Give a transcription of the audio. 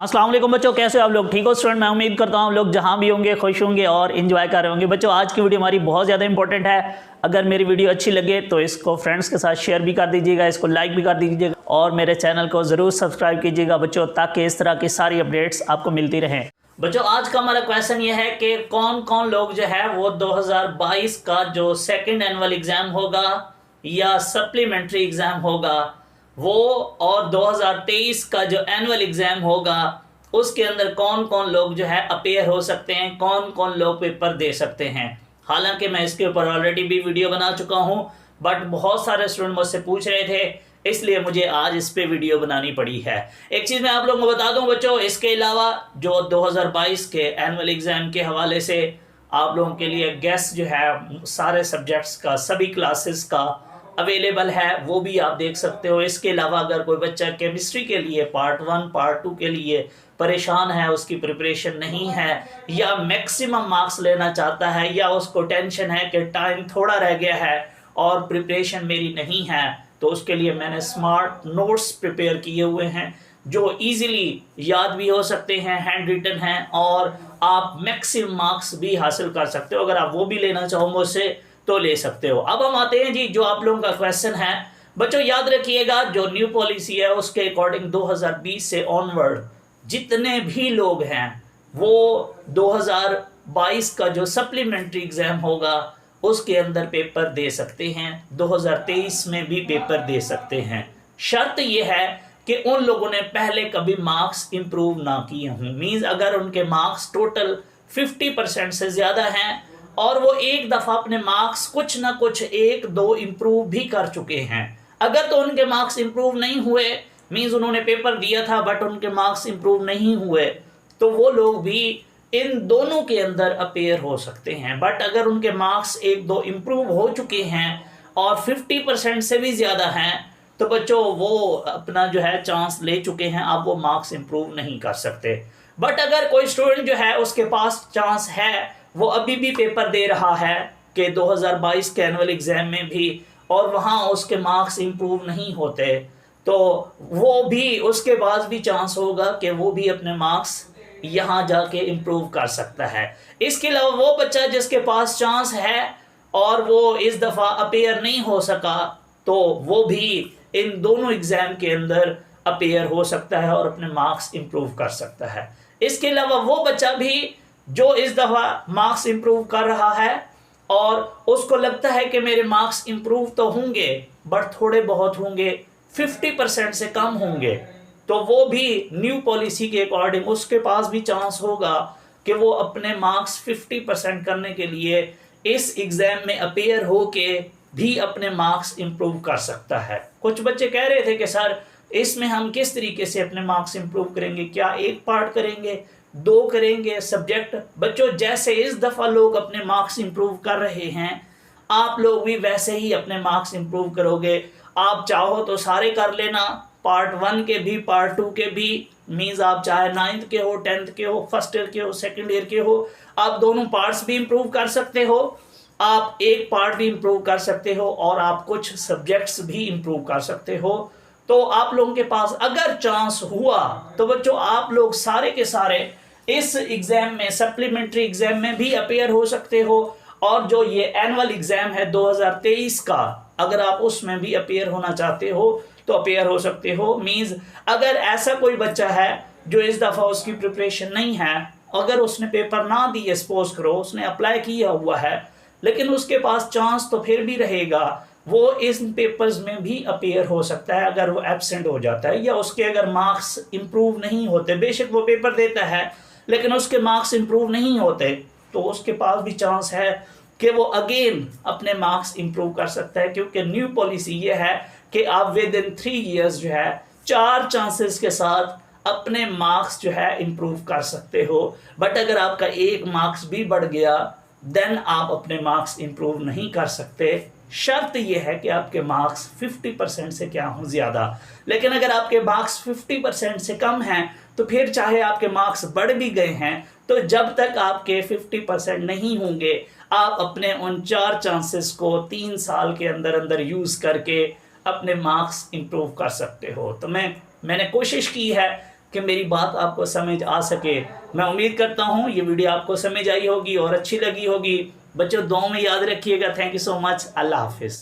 अस्सलाम वालेकुम बच्चों, कैसे हो आप लोग? ठीक हो स्टूडेंट? मैं उम्मीद करता हूँ आप लोग जहाँ भी होंगे खुश होंगे और इन्जॉय कर रहे होंगे। बच्चों, आज की वीडियो हमारी बहुत ज़्यादा इंपॉर्टेंट है। अगर मेरी वीडियो अच्छी लगे तो इसको फ्रेंड्स के साथ शेयर भी कर दीजिएगा, इसको लाइक भी कर दीजिएगा और मेरे चैनल को ज़रूर सब्सक्राइब कीजिएगा बच्चों, ताकि इस तरह की सारी अपडेट्स आपको मिलती रहें। बच्चों, आज का हमारा क्वेश्चन ये है कि कौन कौन लोग जो है वो 2022 का जो सेकेंड एनुअल एग्ज़ाम होगा या सप्लीमेंट्री एग्ज़ाम होगा वो, और 2023 का जो एनुअल एग्ज़ाम होगा उसके अंदर कौन कौन लोग जो है अपेयर हो सकते हैं, कौन कौन लोग पेपर दे सकते हैं। हालांकि मैं इसके ऊपर ऑलरेडी भी वीडियो बना चुका हूं, बट बहुत सारे स्टूडेंट मुझसे पूछ रहे थे, इसलिए मुझे आज इस पे वीडियो बनानी पड़ी है। एक चीज़ मैं आप लोगों को बता दूं बच्चों, इसके अलावा जो 2022 के एनुअल एग्ज़ाम के हवाले से आप लोगों के लिए गेस्ट जो है सारे सब्जेक्ट्स का, सभी क्लासेस का अवेलेबल है, वो भी आप देख सकते हो। इसके अलावा अगर कोई बच्चा केमिस्ट्री के लिए पार्ट 1 पार्ट 2 के लिए परेशान है, उसकी प्रिपरेशन नहीं है या मैक्सिमम मार्क्स लेना चाहता है, या उसको टेंशन है कि टाइम थोड़ा रह गया है और प्रिपरेशन मेरी नहीं है, तो उसके लिए मैंने स्मार्ट नोट्स प्रिपेयर किए हुए हैं जो इजीली याद भी हो सकते हैं, हैंड रिटन हैं और आप मैक्सिमम मार्क्स भी हासिल कर सकते हो। अगर आप वो भी लेना चाहो मुझसे तो ले सकते हो। अब हम आते हैं जी जो आप लोगों का क्वेश्चन है। बच्चों याद रखिएगा, जो न्यू पॉलिसी है उसके अकॉर्डिंग 2020 से ऑनवर्ड जितने भी लोग हैं वो 2022 का जो सप्लीमेंट्री एग्जाम होगा उसके अंदर पेपर दे सकते हैं, 2023 में भी पेपर दे सकते हैं। शर्त यह है कि उन लोगों ने पहले कभी मार्क्स इंप्रूव ना किए हों। मीन्स अगर उनके मार्क्स टोटल 50% से ज़्यादा हैं और वो एक दफ़ा अपने मार्क्स कुछ ना कुछ एक दो इम्प्रूव भी कर चुके हैं। अगर तो उनके मार्क्स इम्प्रूव नहीं हुए, मीन्स उन्होंने पेपर दिया था बट उनके मार्क्स इम्प्रूव नहीं हुए, तो वो लोग भी इन दोनों के अंदर अपेयर हो सकते हैं। बट अगर उनके मार्क्स एक दो इम्प्रूव हो चुके हैं और 50% से भी ज़्यादा हैं, तो बच्चों वो अपना जो है चांस ले चुके हैं, अब वो मार्क्स इम्प्रूव नहीं कर सकते। बट अगर कोई स्टूडेंट जो है उसके पास चांस है, वो अभी भी पेपर दे रहा है कि 2022 के एनुअल एग्ज़ाम में भी, और वहाँ उसके मार्क्स इम्प्रूव नहीं होते, तो वो भी उसके पास भी चांस होगा कि वो भी अपने मार्क्स यहाँ जाके इम्प्रूव कर सकता है। इसके अलावा वो बच्चा जिसके पास चांस है और वो इस दफ़ा अपेयर नहीं हो सका, तो वो भी इन दोनों एग्ज़ाम के अंदर अपेयर हो सकता है और अपने मार्क्स इम्प्रूव कर सकता है। इसके अलावा वो बच्चा भी जो इस दफ़ा मार्क्स इम्प्रूव कर रहा है और उसको लगता है कि मेरे मार्क्स इम्प्रूव तो होंगे बट थोड़े बहुत होंगे, 50% से कम होंगे, तो वो भी न्यू पॉलिसी के अकॉर्डिंग उसके पास भी चांस होगा कि वो अपने मार्क्स 50% करने के लिए इस एग्ज़ाम में अपेयर हो के भी अपने मार्क्स इम्प्रूव कर सकता है। कुछ बच्चे कह रहे थे कि सर इसमें हम किस तरीके से अपने मार्क्स इम्प्रूव करेंगे, क्या एक पार्ट करेंगे, दो करेंगे सब्जेक्ट? बच्चों जैसे इस दफ़ा लोग अपने मार्क्स इम्प्रूव कर रहे हैं, आप लोग भी वैसे ही अपने मार्क्स इम्प्रूव करोगे। आप चाहो तो सारे कर लेना, पार्ट 1 के भी पार्ट 2 के भी, मीन्स आप चाहे 9th के हो, 10th के हो, फर्स्ट ईयर के हो, सेकेंड ईयर के हो, आप दोनों पार्ट्स भी इम्प्रूव कर सकते हो, आप एक पार्ट भी इम्प्रूव कर सकते हो और आप कुछ सब्जेक्ट्स भी इम्प्रूव कर सकते हो। तो आप लोगों के पास अगर चांस हुआ तो बच्चों आप लोग सारे के सारे इस एग्ज़ाम में, सप्लीमेंट्री एग्ज़ाम में भी अपेयर हो सकते हो, और जो ये एनुअल एग्ज़ाम है 2023 का, अगर आप उसमें भी अपेयर होना चाहते हो तो अपेयर हो सकते हो। मीन्स अगर ऐसा कोई बच्चा है जो इस दफ़ा उसकी प्रिपरेशन नहीं है, अगर उसने पेपर ना दिए, सपोज करो उसने अप्लाई किया हुआ है लेकिन उसके पास चांस तो फिर भी रहेगा, वो इस पेपर्स में भी अपेयर हो सकता है अगर वो एब्सेंट हो जाता है या उसके अगर मार्क्स इम्प्रूव नहीं होते। बेशक वो पेपर देता है लेकिन उसके मार्क्स इम्प्रूव नहीं होते, तो उसके पास भी चांस है कि वो अगेन अपने मार्क्स इम्प्रूव कर सकता है, क्योंकि न्यू पॉलिसी ये है कि आप विद इन 3 ईयर्स जो है 4 चांसेस के साथ अपने मार्क्स जो है इम्प्रूव कर सकते हो। बट अगर आपका एक मार्क्स भी बढ़ गया देन आप अपने मार्क्स इम्प्रूव नहीं कर सकते। शर्त यह है कि आपके मार्क्स 50% से क्या हों ज़्यादा। लेकिन अगर आपके मार्क्स 50% से कम हैं तो फिर चाहे आपके मार्क्स बढ़ भी गए हैं, तो जब तक आपके 50% नहीं होंगे आप अपने उन 4 चांसेस को 3 साल के अंदर अंदर यूज़ करके अपने मार्क्स इम्प्रूव कर सकते हो। तो मैंने कोशिश की है कि मेरी बात आपको समझ आ सके। मैं उम्मीद करता हूँ ये वीडियो आपको समझ आई होगी और अच्छी लगी होगी। बच्चों दुआओं में याद रखिएगा। Thank you so much. अल्लाह हाफिज़।